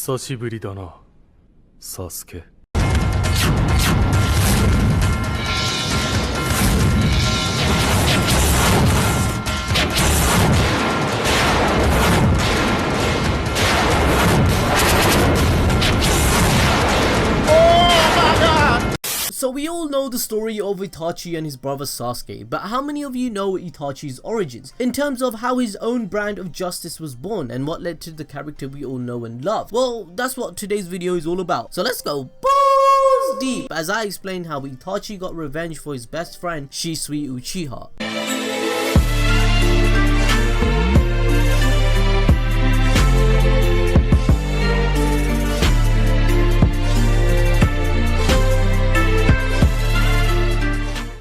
久しぶりだな、サスケ。So we all know the story of Itachi and his brother Sasuke, but how many of you know Itachi's origins, in terms of how his own brand of justice was born and what led to the character we all know and love? Well, that's what today's video is all about. So let's go balls deep as I explain how Itachi got revenge for his best friend Shisui Uchiha.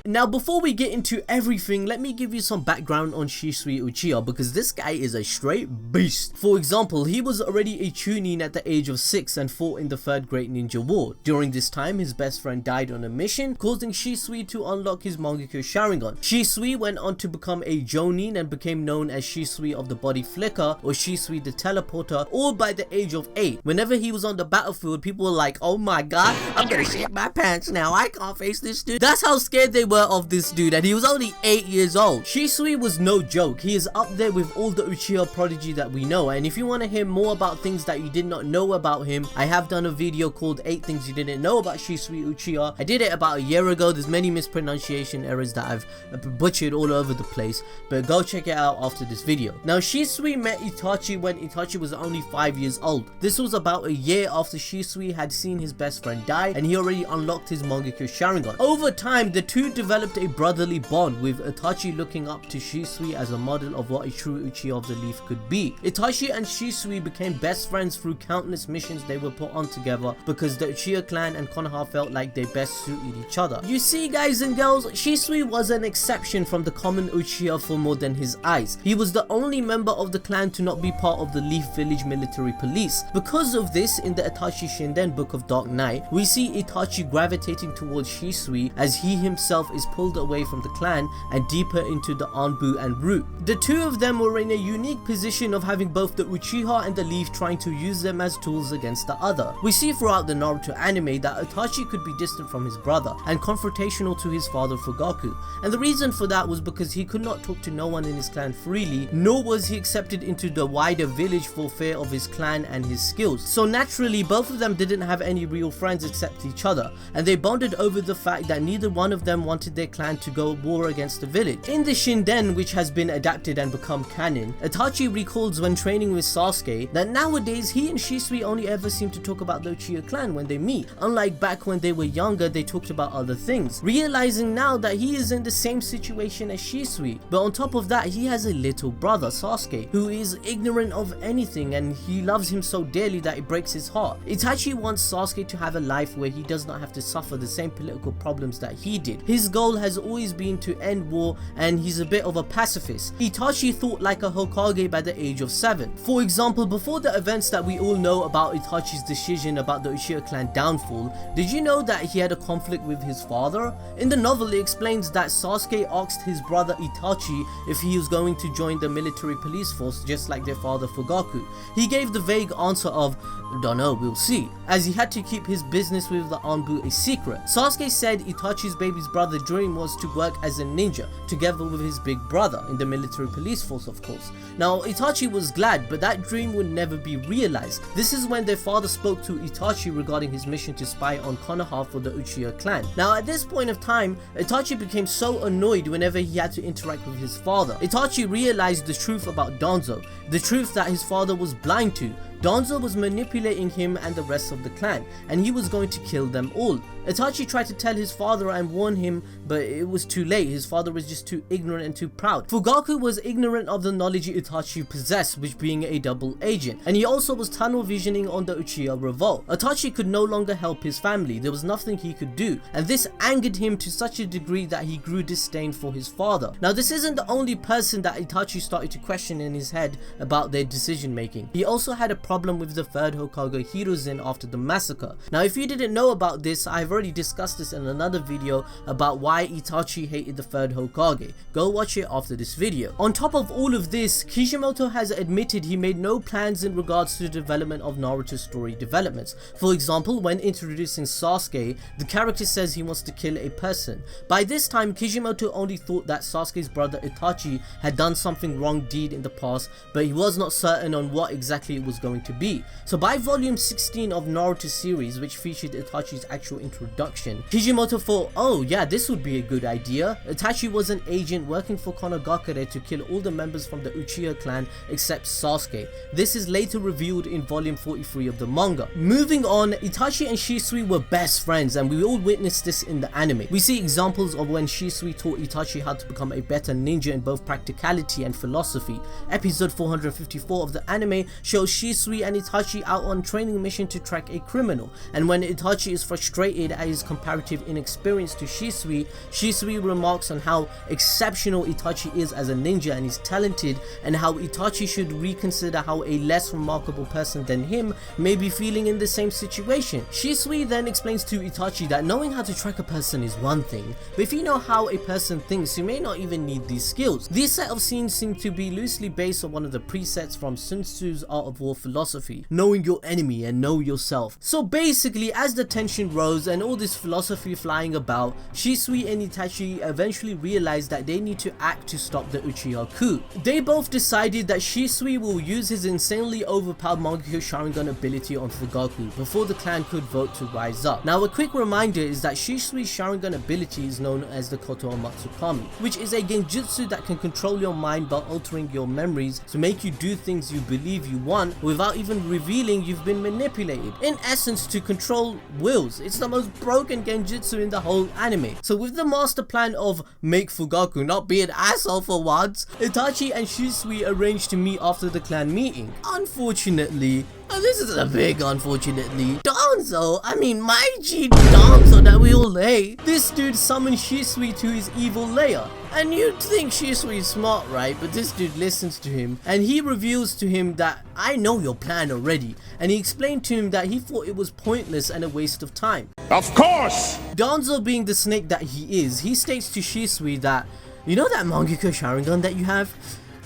Now before we get into everything, let me give you some background on Shisui Uchiha, because this guy is a straight beast. For example, he was already a chunin at the age of 6 and fought in the 3rd Great Ninja War. During this time, his best friend died on a mission, causing Shisui to unlock his mangekyou sharingan. Shisui went on to become a jonin and became known as Shisui of the Body Flicker or Shisui the Teleporter, all by the age of 8. Whenever he was on the battlefield, people were like, oh my god, I'm gonna shit my pants now, I can't face this dude. That's how scared they were of this dude, and he was only 8 years old. Shisui was no joke. He is up there with all the Uchiha prodigy that we know, and if you want to hear more about things that you did not know about him, I have done a video called 8 Things You Didn't Know About Shisui Uchiha. I did it about a year ago. There's many mispronunciation errors that I've butchered all over the place, but go check it out after this video. Now Shisui met Itachi when Itachi was only 5 years old. This was about a year after Shisui had seen his best friend die, and he already unlocked his mangekyou sharingan. Over time, the two developed a brotherly bond, with Itachi looking up to Shisui as a model of what a true Uchiha of the Leaf could be. Itachi and Shisui became best friends through countless missions they were put on together, because the Uchiha clan and Konoha felt like they best suited each other. You see, guys and girls, Shisui was an exception from the common Uchiha for more than his eyes. He was the only member of the clan to not be part of the Leaf Village military police. Because of this, in the Itachi Shinden Book of Dark Night, we see Itachi gravitating towards Shisui as he himself is pulled away from the clan and deeper into the Anbu and Root. The two of them were in a unique position of having both the Uchiha and the Leaf trying to use them as tools against the other. We see throughout the Naruto anime that Itachi could be distant from his brother and confrontational to his father Fugaku, and the reason for that was because he could not talk to no one in his clan freely, nor was he accepted into the wider village for fear of his clan and his skills. So naturally, both of them didn't have any real friends except each other, and they bonded over the fact that neither one of them wanted their clan to go war against the village. In the Shinden, which has been adapted and become canon, Itachi recalls when training with Sasuke that nowadays he and Shisui only ever seem to talk about the Uchiha clan when they meet, unlike back when they were younger they talked about other things, realizing now that he is in the same situation as Shisui. But on top of that, he has a little brother Sasuke who is ignorant of anything, and he loves him so dearly that it breaks his heart. Itachi wants Sasuke to have a life where he does not have to suffer the same political problems that he did. His goal has always been to end war, and he's a bit of a pacifist. Itachi thought like a Hokage by the age of 7. For example, before the events that we all know about Itachi's decision about the Uchiha clan downfall, did you know that he had a conflict with his father? In the novel, it explains that Sasuke asked his brother Itachi if he was going to join the military police force just like their father Fugaku. He gave the vague answer of, "Don't know, we'll see," as he had to keep his business with the Anbu a secret. Sasuke said Itachi's baby's brother's dream was to work as a ninja together with his big brother in the military police force, of course. Now Itachi was glad, but that dream would never be realized. This is when their father spoke to Itachi regarding his mission to spy on Konoha for the Uchiha clan. Now at this point of time, Itachi became so annoyed whenever he had to interact with his father. Itachi realized the truth about Danzo, the truth that his father was blind to. Danzo was manipulating him and the rest of the clan, and he was going to kill them all. Itachi tried to tell his father and warn him, but it was too late. His father was just too ignorant and too proud. Fugaku was ignorant of the knowledge Itachi possessed, which being a double agent, and he also was tunnel visioning on the Uchiha revolt. Itachi could no longer help his family. There was nothing he could do, and this angered him to such a degree that he grew disdain for his father. Now this isn't the only person that Itachi started to question in his head about their decision making. He also had a problem with the third Hokage Hiruzen after the massacre. Now if you didn't know about this, I've already discussed this in another video about why Itachi hated the third Hokage. Go watch it after this video. On top of all of this, Kishimoto has admitted he made no plans in regards to the development of Naruto's story developments. For example, when introducing Sasuke, the character says he wants to kill a person. By this time, Kishimoto only thought that Sasuke's brother Itachi had done something wrong deed in the past, but he was not certain on what exactly it was going to be. So by volume 16 of Naruto series, which featured Itachi's actual introduction, Kishimoto thought, oh yeah, this would be a good idea. Itachi was an agent working for Konogakure to kill all the members from the Uchiha clan except Sasuke. This is later revealed in volume 43 of the manga. Moving on, Itachi and Shisui were best friends, and we all witnessed this in the anime. We see examples of when Shisui taught Itachi how to become a better ninja in both practicality and philosophy. Episode 454 of the anime shows Shisui and Itachi out on training mission to track a criminal, and when Itachi is frustrated at his comparative inexperience to Shisui, Shisui remarks on how exceptional Itachi is as a ninja and is talented, and how Itachi should reconsider how a less remarkable person than him may be feeling in the same situation. Shisui then explains to Itachi that knowing how to track a person is one thing, but if you know how a person thinks, you may not even need these skills. These set of scenes seem to be loosely based on one of the presets from Sun Tzu's Art of War philosophy, knowing your enemy and know yourself. So basically, as the tension rose and all this philosophy flying about, Shisui and Itachi eventually realized that they need to act to stop the Uchiha coup. They both decided that Shisui will use his insanely overpowered mangekyou sharingan ability on Fugaku before the clan could vote to rise up. Now a quick reminder is that Shisui's sharingan ability is known as the Koto Matsukami, which is a genjutsu that can control your mind by altering your memories to make you do things you believe you want without even revealing you've been manipulated. In essence, to control wills. It's the most broken genjutsu in the whole anime. So with the master plan of make Fugaku not be an asshole for once, Itachi and Shisui arranged to meet after the clan meeting. Unfortunately, and this is a big unfortunately, Danzo, I mean my G Danzo that we all hate, this dude summoned Shisui to his evil lair. And you'd think Shisui is smart, right? But this dude listens to him and he reveals to him that I know your plan already, and he explained to him that he thought it was pointless and a waste of time. Of course! Danzo, being the snake that he is, he states to Shisui that, you know that mangekyou sharingan that you have?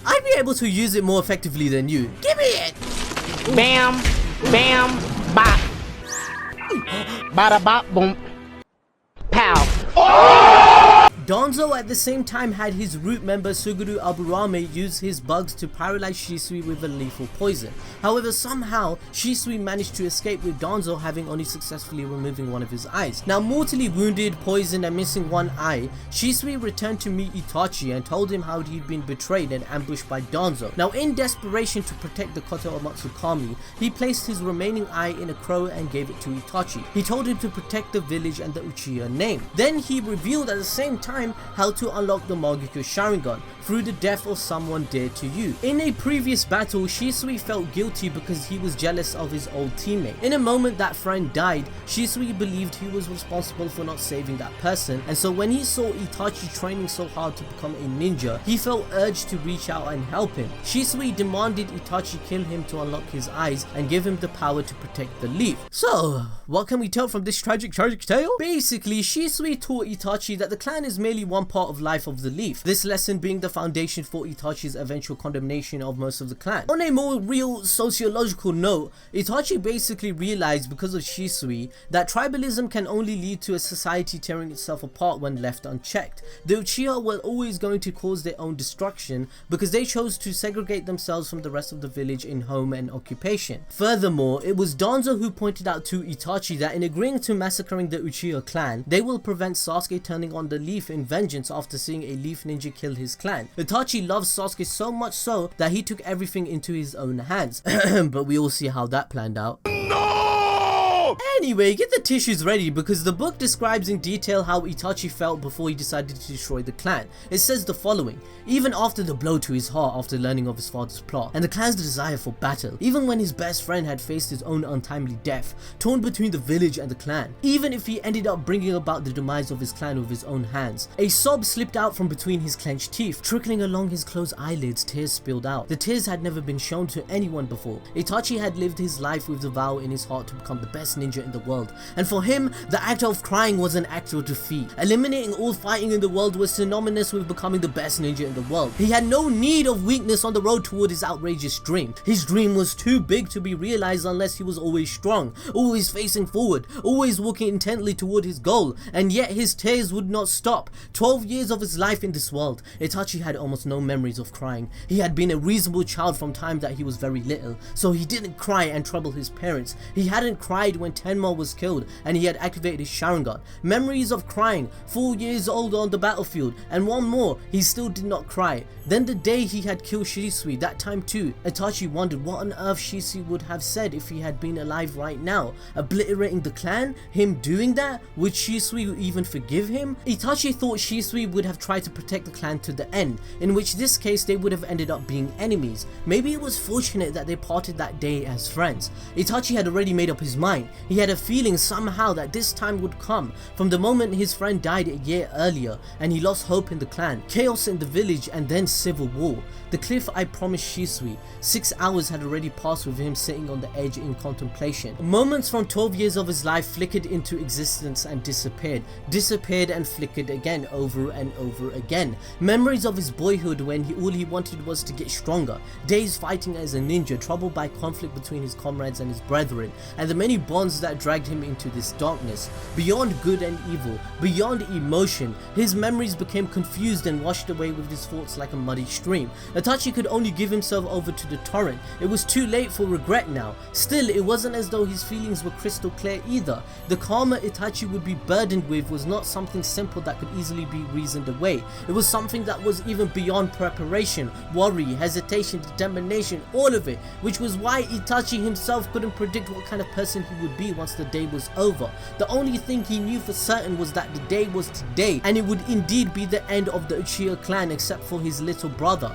I'd be able to use it more effectively than you. Give me it! Bam, bam, bop. Bada bop, boom. Pow. Danzo at the same time had his root member Suguru Aburame use his bugs to paralyze Shisui with a lethal poison. However, somehow Shisui managed to escape, with Danzo having only successfully removing one of his eyes. Now mortally wounded, poisoned and missing one eye, Shisui returned to meet Itachi and told him how he'd been betrayed and ambushed by Danzo. Now in desperation to protect the Koto Matsukami, he placed his remaining eye in a crow and gave it to Itachi. He told him to protect the village and the Uchiha name. Then he revealed at the same time how to unlock the mangekyou sharingan through the death of someone dear to you. In a previous battle, Shisui felt guilty because he was jealous of his old teammate. In a moment that friend died, Shisui believed he was responsible for not saving that person, and so when he saw Itachi training so hard to become a ninja, he felt urged to reach out and help him. Shisui demanded Itachi kill him to unlock his eyes and give him the power to protect the leaf. So, what can we tell from this tragic tale? Basically, Shisui taught Itachi that the clan is merely one part of life of the leaf, this lesson being the foundation for Itachi's eventual condemnation of most of the clan. On a more real sociological note, Itachi basically realized because of Shisui that tribalism can only lead to a society tearing itself apart when left unchecked. The Uchiha were always going to cause their own destruction because they chose to segregate themselves from the rest of the village in home and occupation. Furthermore, it was Danzo who pointed out to Itachi that in agreeing to massacring the Uchiha clan, they will prevent Sasuke turning on the leaf in vengeance after seeing a leaf ninja kill his clan. Itachi loves Sasuke so much so that he took everything into his own hands. But we all see how that planned out. No! Anyway, get the tissues ready because the book describes in detail how Itachi felt before he decided to destroy the clan. It says the following: even after the blow to his heart after learning of his father's plot and the clan's desire for battle, even when his best friend had faced his own untimely death, torn between the village and the clan, even if he ended up bringing about the demise of his clan with his own hands, a sob slipped out from between his clenched teeth, trickling along his closed eyelids. Tears spilled out. The tears had never been shown to anyone before. Itachi had lived his life with the vow in his heart to become the best ninja in the world, and for him the act of crying was an actual defeat. Eliminating all fighting in the world was synonymous with becoming the best ninja in the world. He had no need of weakness on the road toward his outrageous dream. His dream was too big to be realized unless he was always strong, always facing forward, always walking intently toward his goal, and yet his tears would not stop. 12 years of his life in this world, Itachi had almost no memories of crying. He had been a reasonable child from time that he was very little, so he didn't cry and trouble his parents. He hadn't cried when Tenma was killed and he had activated his sharingan. Memories of crying, 4 years old on the battlefield, and one more, he still did not cry. Then the day he had killed Shisui, that time too, Itachi wondered what on earth Shisui would have said if he had been alive right now. Obliterating the clan? Him doing that? Would Shisui even forgive him? Itachi thought Shisui would have tried to protect the clan to the end, in which this case they would have ended up being enemies. Maybe it was fortunate that they parted that day as friends. Itachi had already made up his mind. He had a feeling somehow that this time would come, from the moment his friend died a year earlier and he lost hope in the clan, chaos in the village, and then civil war. The cliff I promised Shisui. 6 hours had already passed with him sitting on the edge in contemplation. Moments from 12 years of his life flickered into existence and disappeared and flickered again, over and over again. Memories of his boyhood when all he wanted was to get stronger, days fighting as a ninja, troubled by conflict between his comrades and his brethren, and the many bonds that dragged him into this darkness. Beyond good and evil, beyond emotion, his memories became confused and washed away with his thoughts like a muddy stream. Itachi could only give himself over to the torrent. It was too late for regret now. Still, it wasn't as though his feelings were crystal clear either. The karma Itachi would be burdened with was not something simple that could easily be reasoned away. It was something that was even beyond preparation, worry, hesitation, determination, all of it, which was why Itachi himself couldn't predict what kind of person he would be once the day was over. The only thing he knew for certain was that the day was today, and it would indeed be the end of the Uchiha clan except for his little brother.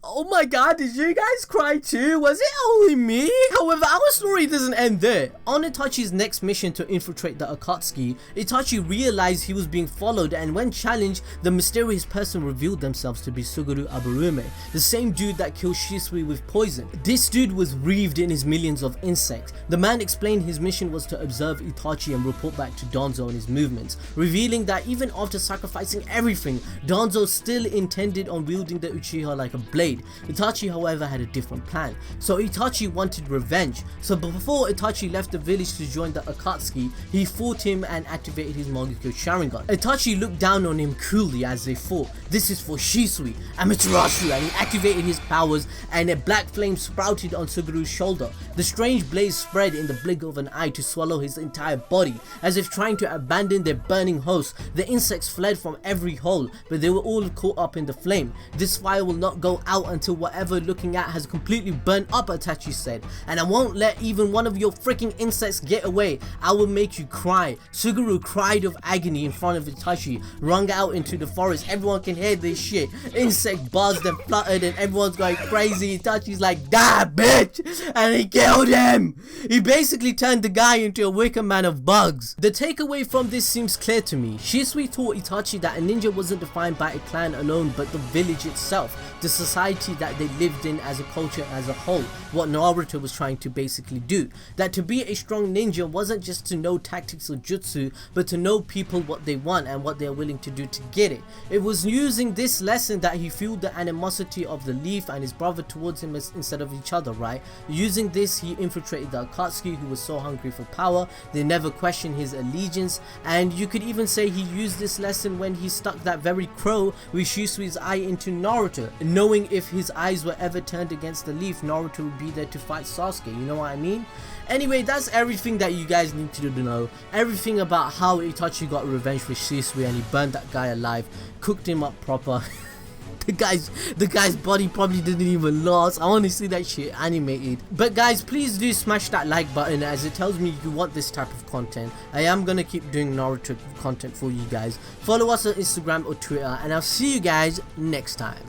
Oh my god, did you guys cry too? Was it only me? However, our story doesn't end there. On Itachi's next mission to infiltrate the Akatsuki, Itachi realized he was being followed, and when challenged, the mysterious person revealed themselves to be Suguru Aburame, the same dude that killed Shisui with poison. This dude was wreathed in his millions of insects. The man explained his mission was to observe Itachi and report back to Danzo on his movements, revealing that even after sacrificing everything, Danzo still intended on wielding the Uchiha like a blade. Itachi, however, had a different plan. So Itachi wanted revenge. So before Itachi left the village to join the Akatsuki, he fought him and activated his mangekyou sharingan. Itachi looked down on him coolly as they fought. This is for Shisui, Amaterasu, and he activated his powers, and a black flame sprouted on Suguru's shoulder. The strange blaze spread in the blink of an eye to swallow his entire body. As if trying to abandon their burning host, the insects fled from every hole, but they were all caught up in the flame. This fire will not go out until whatever looking at has completely burnt up, Itachi said, and I won't let even one of your freaking insects get away. I will make you cry. Suguru cried of agony in front of Itachi, wrung out into the forest. Everyone can hear this shit. Insect buzzed and fluttered and everyone's going crazy. Itachi's like, die bitch, and he killed him. He basically turned the guy into a wicker man of bugs. The takeaway from this seems clear to me. Shisui taught Itachi that a ninja wasn't defined by a clan alone, but the village itself, the society that they lived in as a culture as a whole, what Naruto was trying to basically do. That to be a strong ninja wasn't just to know tactics or jutsu, but to know people, what they want and what they are willing to do to get it. It was using this lesson that he fueled the animosity of the Leaf and his brother towards him instead of each other, right? Using this, he infiltrated the Akatsuki, who was so hungry for power. They never questioned his allegiance, and you could even say he used this lesson when he stuck that very crow with Shisui's eye into Naruto, knowing if his eyes were ever turned against the Leaf, Naruto would be there to fight Sasuke, you know what I mean? Anyway, that's everything that you guys need to know. Everything about how Itachi got revenge for Shisui and he burned that guy alive, cooked him up proper. The guy's body probably didn't even last. I want to see that shit animated. But guys, please do smash that like button, as it tells me you want this type of content. I am gonna keep doing Naruto content for you guys. Follow us on Instagram or Twitter, and I'll see you guys next time.